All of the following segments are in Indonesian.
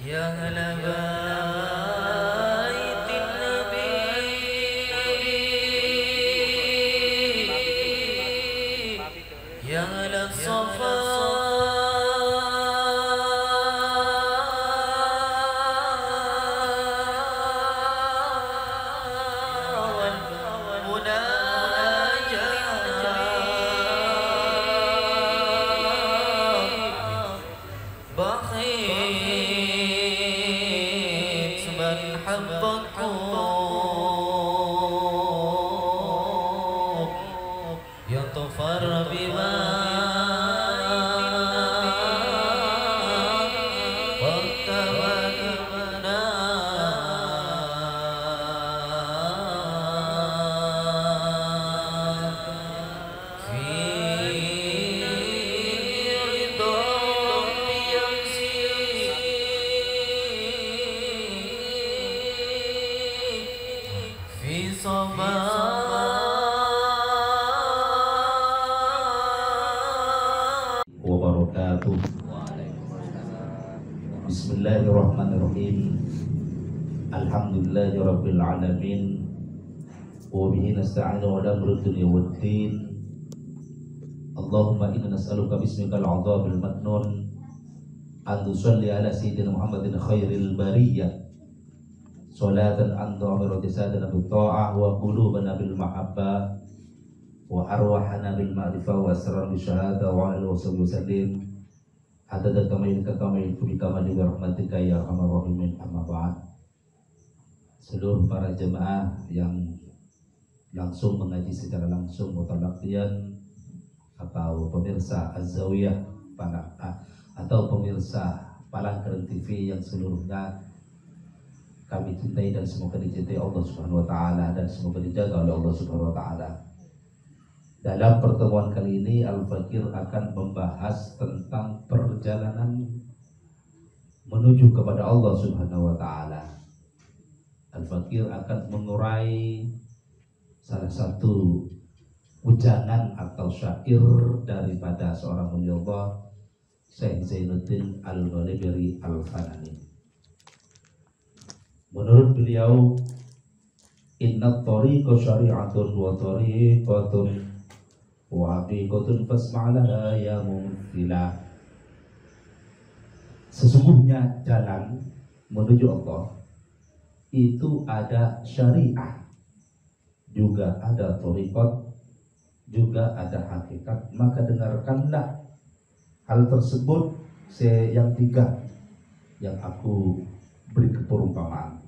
يا أهل بيت النبي يا أهل الصفا بخيت من حبكم يطفر بما واتمنى في في صباح wabarakatuh. Bismillahirrahmanirrahim. Alhamdulillahirabbil alamin. Wa bihi nasta'inu ala amri dunya waddin. Allahumma inna nas'aluka bismikal 'adzabil maknun an tusalli ala sayyidina Muhammadin khairil bariyah salatan anta amirati sadana bi ta'ah wa qulubana bil mahabbah wa arwahana bil ma'rifah wa asrar bi syahadah wa ala wassallam sallim adada kamail bi kamal rahmatika ya arhamar rahimin. Amma ba'd. Seluruh para jemaah yang langsung mengaji secara langsung mutalaqqiyan atau pemirsa Az-Zawiyah atau pemirsa Palangkareng TV yang seluruhnya kami cintai dan semoga dicintai Allah Subhanahu wa taala dan semoga dijaga oleh Allah Subhanahu wa taala. Dalam pertemuan kali ini Al-Fakir akan membahas tentang perjalanan menuju kepada Allah Subhanahu wa taala. Al-Fakir akan mengurai salah satu ujangan atau syair daripada seorang mulia Allah Syekh Zainuddin Al-Ghalibri Al-Fanani. Menurut beliau, inna tariqa syari'atun wa tariqatun wa haqiqatun fasma'laha ya mumthilah. Sesungguhnya jalan menuju Allah itu ada syariah, juga ada tariqat, juga ada hakikat. Maka dengarkanlah hal tersebut yang tiga yang aku beri perumpamaan.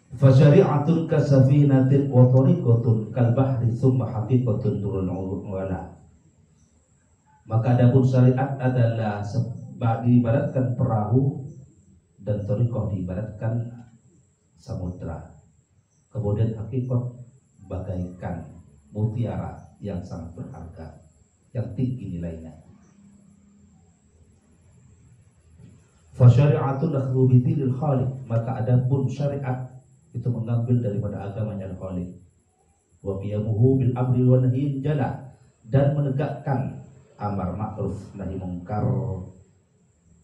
Fasyari'atun kasafinatin wa tariqatun kal bahri thumma haqiqatun turun wala. Maka adapun syariat adalah diibaratkan perahu dan tariqah diibaratkan samudra. Kemudian hakikat bagaikan mutiara yang sangat berharga, yang tinggi nilainya. Fasyari'atun akhdhu bi dinil khaliq, maka adapun syariat itu mengambil daripada agamanya Al-Khaliq. Wa qiyamuhu bil amri wa nahyi jala, dan menegakkan amar ma'ruf nahi mungkar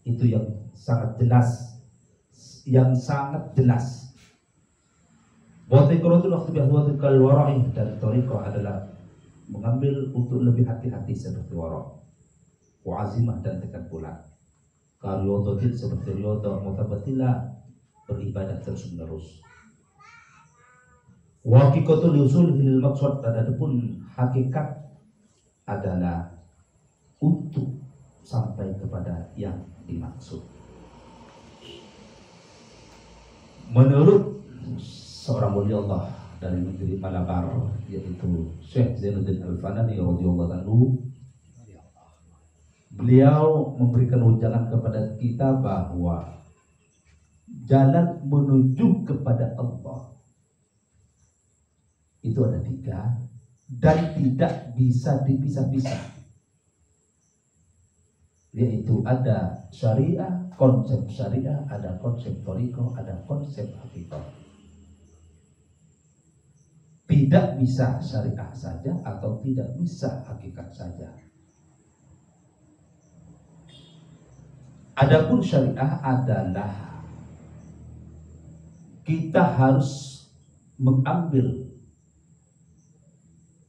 itu yang sangat jelas, yang sangat jelas. Wa tiqratul akhdhu bi ahwatikal wara'i, dan thariqah adalah mengambil untuk lebih hati-hati seperti wara'. Wa azimah, dan tekan pula. Karyodotin seperti riyadhah, mutabatila, beribadah terus menerus. Wa haqiqatul usul lil maqsad, dan adapun hakikat adalah untuk sampai kepada yang dimaksud. Menurut seorang mulia Allah dari negeri Malabar, yaitu Syekh Zainuddin Al-Fanani radhiyallahu anhu, beliau memberikan ujangan kepada kita bahwa jalan menuju kepada Allah itu ada tiga dan tidak bisa dipisah-pisah, yaitu ada syariah, konsep syariah, ada konsep thariqah, ada konsep hakikat. Tidak bisa syariah saja atau tidak bisa hakikat saja. Adapun syariah adalah kita harus mengambil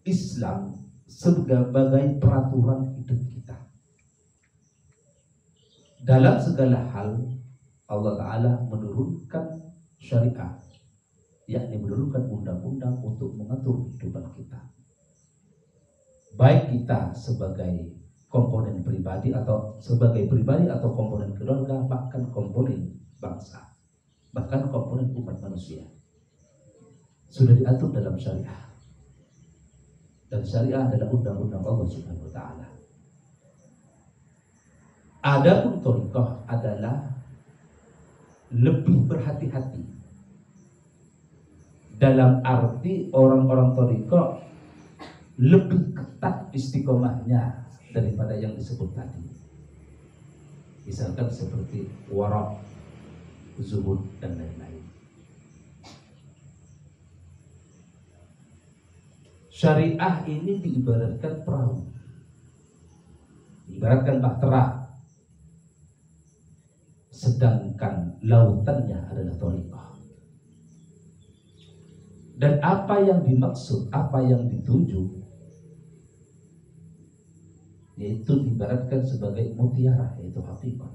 Islam sebagai peraturan hidup kita. Dalam segala hal Allah Ta'ala menurunkan syariah, yakni menurunkan undang-undang untuk mengatur kehidupan kita. Baik kita sebagai komponen pribadi atau komponen keluarga, bahkan komponen bangsa, bahkan komponen umat manusia, sudah diatur dalam syariah. Dan syariah adalah undang-undang Allah Subhanahu wa Ta'ala. Adapun thariqah adalah lebih berhati-hati. Dalam arti orang-orang thariqah lebih ketat istiqomahnya daripada yang disebut tadi. Misalkan seperti wara', zuhud dan lain-lain. Syariah ini diibaratkan perahu, diibaratkan bahtera, sedangkan lautannya adalah thariqah. Dan apa yang dimaksud, apa yang dituju, yaitu diibaratkan sebagai mutiara, yaitu hakikat.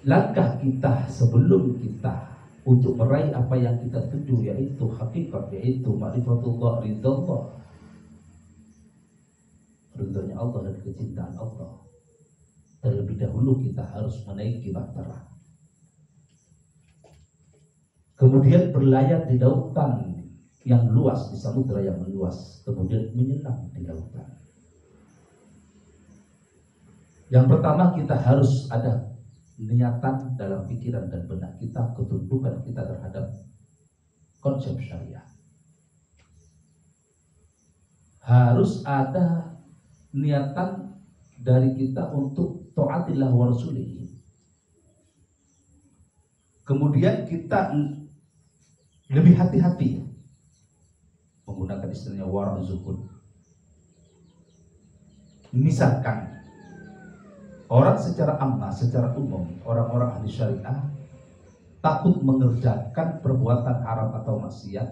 Langkah kita sebelum kita untuk meraih apa yang kita tuju, yaitu hakikat, yaitu ma'rifatullah, ridhallah, ridhonya Allah dan kecintaan Allah. Terlebih dahulu kita harus menaiki bahtera, kemudian berlayar di lautan yang luas, di samudra yang luas, kemudian menyelam di lautan. Yang pertama, kita harus ada niatan dalam pikiran dan benak kita, ketundukan kita terhadap konsep syariah. Harus ada niatan dari kita untuk taatillah wa rasulihi. Kemudian kita lebih hati-hati menggunakan istilahnya wara' zuhud. Misalkan orang secara ammah, secara umum, orang-orang ahli syariah takut mengerjakan perbuatan haram atau maksiat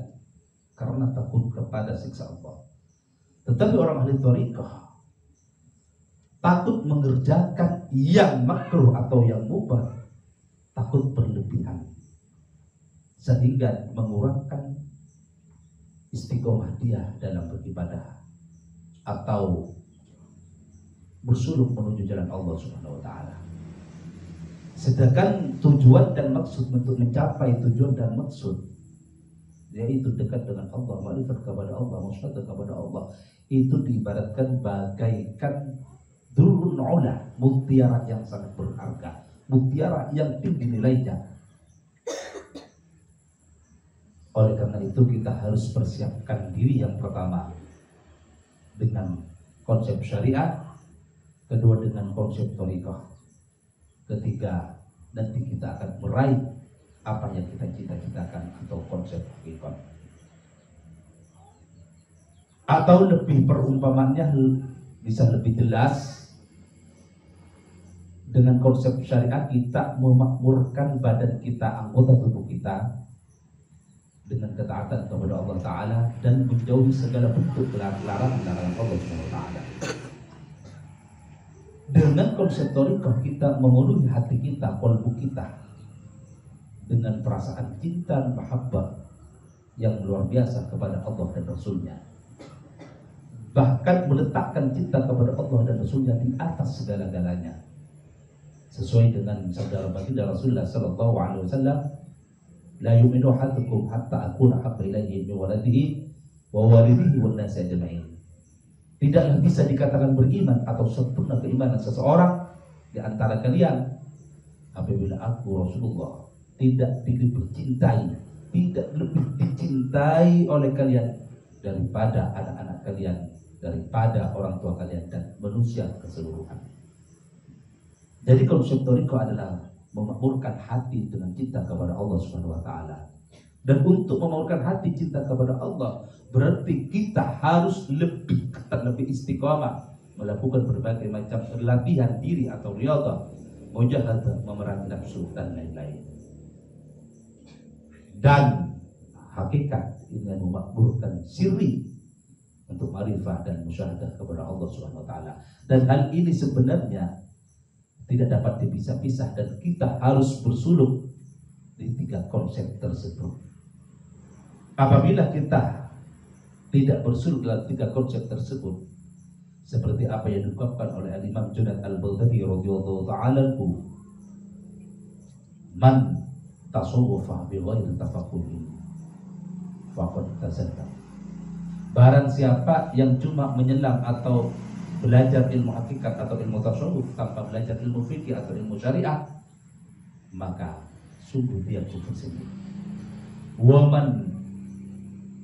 karena takut kepada siksa Allah. Tetapi orang ahli thariqah takut mengerjakan yang makruh atau yang mubah, takut berlebihan, sehingga mengurangkan istiqomah dia dalam beribadah atau bersuluk menuju jalan Allah Subhanahu wa Ta'ala. Sedangkan tujuan dan maksud untuk mencapai tujuan dan maksud, yaitu dekat dengan Allah, ma'rifat kepada Allah, musyawarah kepada Allah, itu diibaratkan bagaikan durrun ula, mutiara yang sangat berharga, mutiara yang tinggi nilainya. Oleh karena itu kita harus persiapkan diri yang pertama dengan konsep syariat, kedua dengan konsep thariqah, ketiga nanti kita akan meraih apa yang kita cita-citakan atau konsep hakikat. Atau lebih perumpamannya bisa lebih jelas, dengan konsep syariat kita memakmurkan badan kita, anggota tubuh kita dengan ketaatan kepada Allah Ta'ala dan menjauhi segala bentuk larangan-larangan Allah Ta'ala. Dengan konsep thariqah kita memenuhi hati kita, qalbu kita dengan perasaan cinta dan mahabbah yang luar biasa kepada Allah dan Rasulnya. Bahkan meletakkan cinta kepada Allah dan Rasulnya di atas segala-galanya. Sesuai dengan sabda baginda Rasulullah sallallahu alaihi wasallam, la yu'minu ahadukum hatta akuna habba ilayhi min waladihi wa walidihi wan nasi ajma'in. Tidaklah bisa dikatakan beriman atau sempurna keimanan seseorang di antara kalian apabila aku Rasulullah tidak dicintai, tidak lebih dicintai oleh kalian daripada anak-anak kalian, daripada orang tua kalian dan manusia keseluruhan. Jadi konsep thariqah adalah memakmurkan hati dengan cinta kepada Allah Subhanahu wa Ta'ala. Dan untuk memakmurkan hati cinta kepada Allah berarti kita harus lebih ketat, lebih istiqamah melakukan berbagai macam latihan diri atau riyadhah, mujahadah, memerangi nafsu dan lain-lain. Dan hakikat ini yang memakmurkan sirri untuk ma'rifah dan musyahadah kepada Allah Subhanahu wa taala. Dan hal ini sebenarnya tidak dapat dipisah-pisah dan kita harus bersuluk di tiga konsep tersebut. Apabila kita tidak bersuluk dalam tiga konsep tersebut, seperti apa yang diungkapkan oleh Imam Junaid Al-Baghdadi radhiyallahu ta'ala anhu, man tasawwafa bi ghairi tafaqquhin faqad tazakka. Barang siapa yang cuma menyelam atau belajar ilmu hakikat atau ilmu tasawuf tanpa belajar ilmu fikih atau ilmu syariah, maka sungguh dia kufur sendiri. Wa man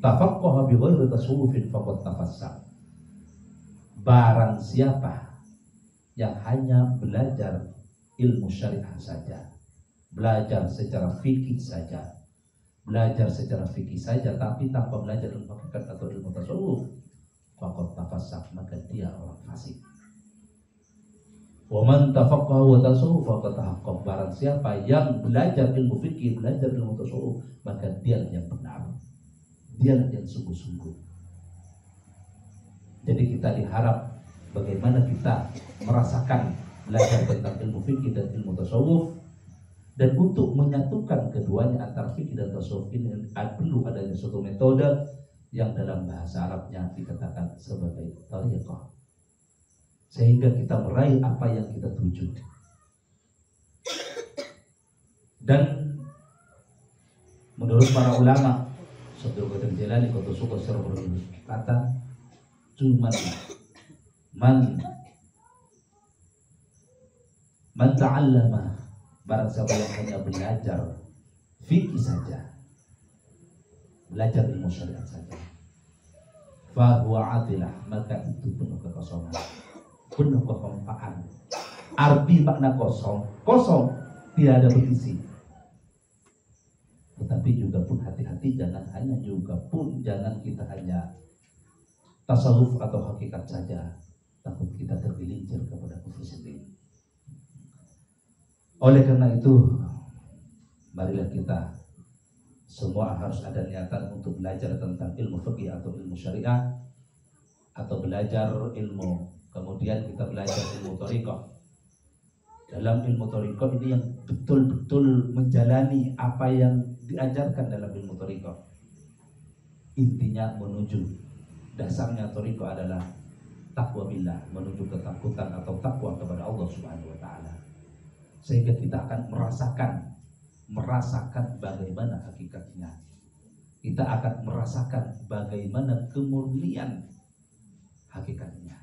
tafaqqaha bi ghairi tasawufin faqad tafassaq. Barang siapa yang hanya belajar ilmu syariah saja, belajar secara fikih saja, tapi tanpa belajar ilmu hakikat atau ilmu tasawuf, faqad tafassaq, maka dia orang fasik. Wa man tafaqqaha wa tasawuf faqad tahaqqaq. Barang siapa yang belajar ilmu fikih, belajar ilmu tasawuf, maka dia yang benar, dia yang sungguh-sungguh. Jadi kita diharap bagaimana kita merasakan belajar tentang ilmu fikih dan ilmu tasawuf, dan untuk menyatukan keduanya antara fikih dan tasawuf ini perlu adanya suatu metode yang dalam bahasa Arabnya dikatakan sebagai tariqah, sehingga kita meraih apa yang kita tuju. Dan menurut para ulama, Syekh Qadir Jilani kata suka secara berkata, cuman man ta'allama, barang siapa yang hanya belajar fikih saja, belajar ilmu syariat saja, fa huwa adilah, maka itu penuh kekosongan, penuh kehampaan. Arti makna kosong, kosong, tidak ada berisi. Tetapi juga pun hati-hati, jangan kita hanya tasawuf atau hakikat saja, takut kita tergelincir kepada kufur sendiri. Oleh karena itu, marilah kita semua harus ada niatan untuk belajar tentang ilmu fikih atau ilmu syariah, atau belajar ilmu, kemudian kita belajar ilmu thariqah. Dalam ilmu thariqah ini yang betul-betul menjalani apa yang diajarkan dalam ilmu thariqah. Intinya menuju, dasarnya thariqah adalah takwa billah, menuju ketakutan atau takwa kepada Allah Subhanahu wa taala. Sehingga kita akan merasakan bagaimana hakikatnya. Kita akan merasakan bagaimana kemurnian hakikatnya.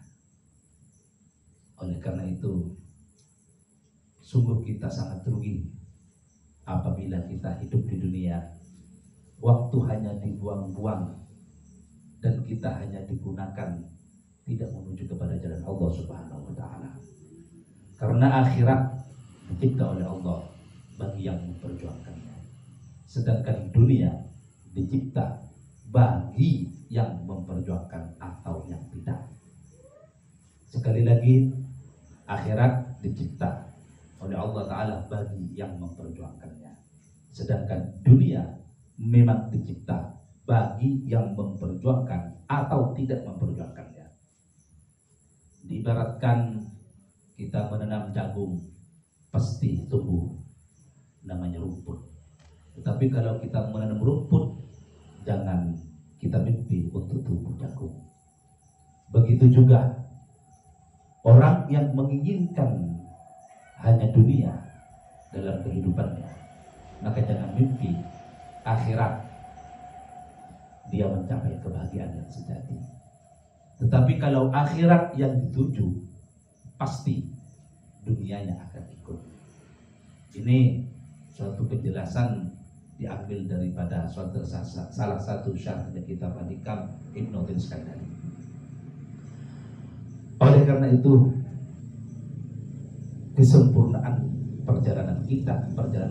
Oleh karena itu, sungguh kita sangat rugi apabila kita hidup di dunia, waktu hanya dibuang-buang dan kita hanya digunakan tidak menuju kepada jalan Allah Subhanahu wa taala. Karena akhirat dicipta oleh Allah bagi yang memperjuangkannya, sedangkan dunia dicipta bagi yang memperjuangkan atau yang tidak. Sekali lagi, akhirat dicipta oleh Allah Ta'ala bagi yang memperjuangkannya, sedangkan dunia memang dicipta bagi yang memperjuangkan atau tidak memperjuangkannya. Diibaratkan kita menanam jagung, pasti tumbuh, namanya rumput. Tetapi kalau kita menanam rumput, jangan kita mimpi untuk tumbuh jagung. Begitu juga orang yang menginginkan hanya dunia dalam kehidupannya, maka jangan mimpi akhirat dia mencapai kebahagiaan yang sejati. Tetapi kalau akhirat yang dituju, pasti dunianya akan ikut. Ini suatu penjelasan diambil daripada salah satu syarahnya kitab Al-Hikam Ibnu Al-Iskandari. Oleh karena itu, kesempurnaan perjalanan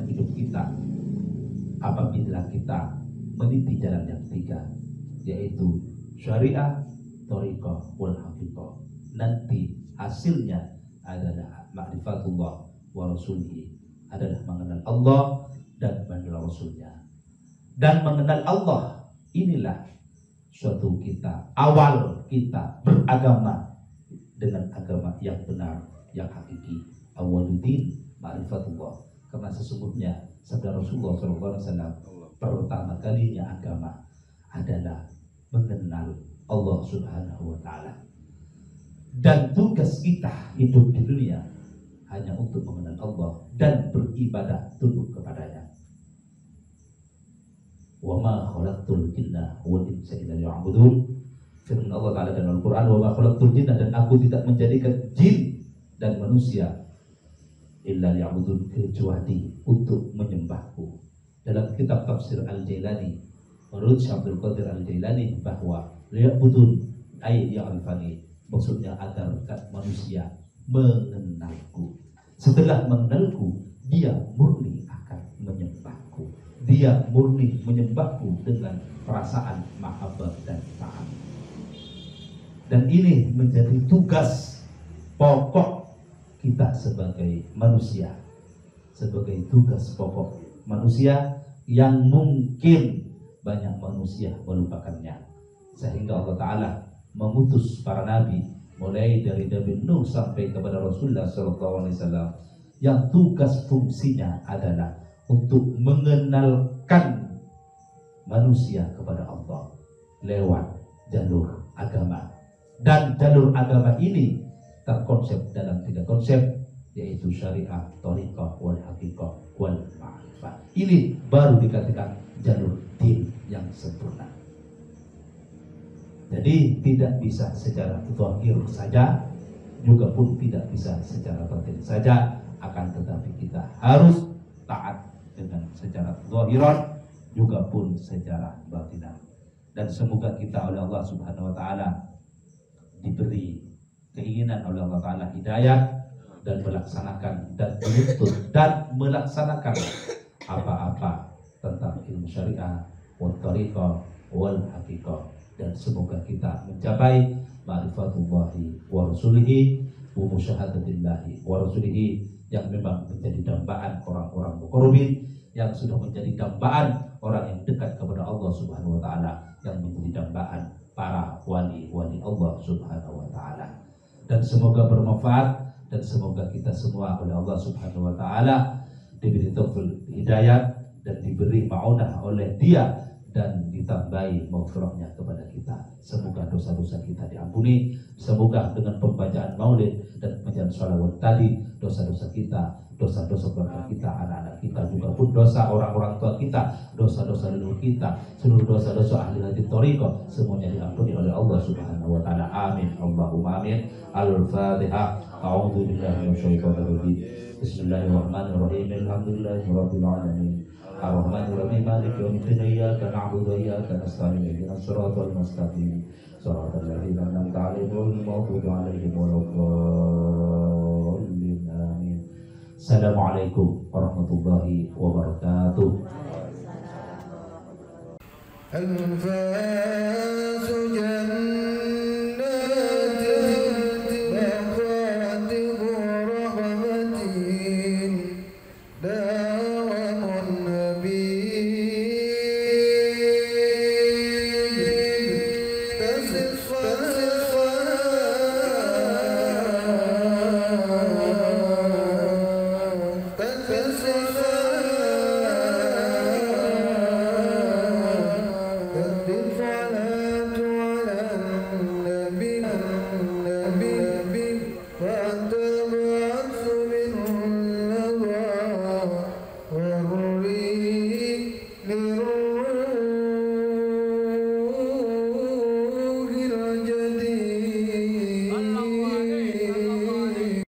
hidup kita apabila kita meniti jalan yang tiga, yaitu syariah, thariqah, wal haqiqah. nanti hasilnya adalah ma'rifatullah wa rasulihi, adalah mengenal Allah dan mengenal Rasulnya. Dan mengenal Allah inilah suatu kita, awal kita beragama dengan agama yang benar, yang hakiki. Awaluddin ma'rifatullah, karena sesungguhnya sabda Rasulullah SAW, pertama kalinya agama adalah mengenal Allah Subhanahu wa Ta'ala. Dan tugas kita hidup di dunia hanya untuk mengenal Allah dan beribadah tunduk kepadanya. Wa ma khalaqtul jinna wal insa illa liya'budun. Firman Allah Ta'ala dalam Al-Quran, wa ma khalaqtul jinna, dan aku tidak menjadikan jin dan manusia illa liya'budun, kecuali untuk menyembahku. Dalam kitab tafsir Al-Jailani, menurut Syekh Abdul Qadir Al-Jailani, bahwa liya'budun ay ya'rifani, maksudnya agar manusia mengenalku. Setelah mengenalku, dia murni akan menyembahku. Dia murni menyembahku dengan perasaan mahabbah dan taat. Dan ini menjadi tugas pokok kita sebagai manusia, sebagai tugas pokok manusia yang mungkin banyak manusia melupakannya, sehingga Allah Ta'ala mengutus para nabi, mulai dari Nabi Nuh sampai kepada Rasulullah SAW, yang tugas fungsinya adalah untuk mengenalkan manusia kepada Allah lewat jalur agama. Dan jalur agama ini terkonsep dalam 3 konsep, yaitu syariah, thariqah, wal haqiqah, wal ma'rifah. Ini baru dikatakan jalur din yang sempurna. Jadi tidak bisa secara zahir saja, juga pun tidak bisa secara batin saja, akan tetapi kita harus taat dengan secara zahiran, juga pun secara batinan. Dan semoga kita oleh Allah Subhanahu wa Ta'ala diberi keinginan oleh Allah Ta'ala hidayah, dan melaksanakan dan menuntut dan melaksanakan apa-apa tentang ilmu syariah, wal thariqah, wal haqiqah. Dan semoga kita mencapai ma'rifatullahi wa rasulihi wa musyahadatillahi wa rasulihi, yang memang menjadi dambaan orang-orang muqarrabin, yang sudah menjadi dambaan orang yang dekat kepada Allah Subhanahu wa Ta'ala, yang menjadi dambaan para wali-wali Allah Subhanahu wa Ta'ala. Dan semoga bermanfaat, dan semoga kita semua oleh Allah Subhanahu wa Ta'ala diberi taufik hidayah, dan diberi ma'unah oleh Dia, dan ditambahi maghfirahnya kepada kita. Semoga dosa-dosa kita diampuni. Semoga dengan pembacaan maulid dan pembacaan sholawat tadi, dosa-dosa kita, dosa-dosa keluarga kita, anak-anak kita, juga pun dosa orang-orang tua kita, dosa-dosa leluhur kita, seluruh dosa-dosa ahli hadits thariqah, semuanya diampuni oleh Allah Subhanahu wa Ta'ala. Amin. Allahumma amin. Al-Fatihah. A'udzu billahi minasyaitonir rajim. Bismillahirrahmanirrahim. Alhamdulillahirabbil alamin. Ar-Rahmanir-Rahim. Maliki yaumiddin. Iyyaka na'budu wa iyyaka nasta'in. Ihdinas siratal mustaqim. Shiratal ladzina an'amta 'alaihim ghairil maghdubi 'alaihim waladdallin. Amin. Assalamualaikum warahmatullahi wabarakatuh. أنفاس جنة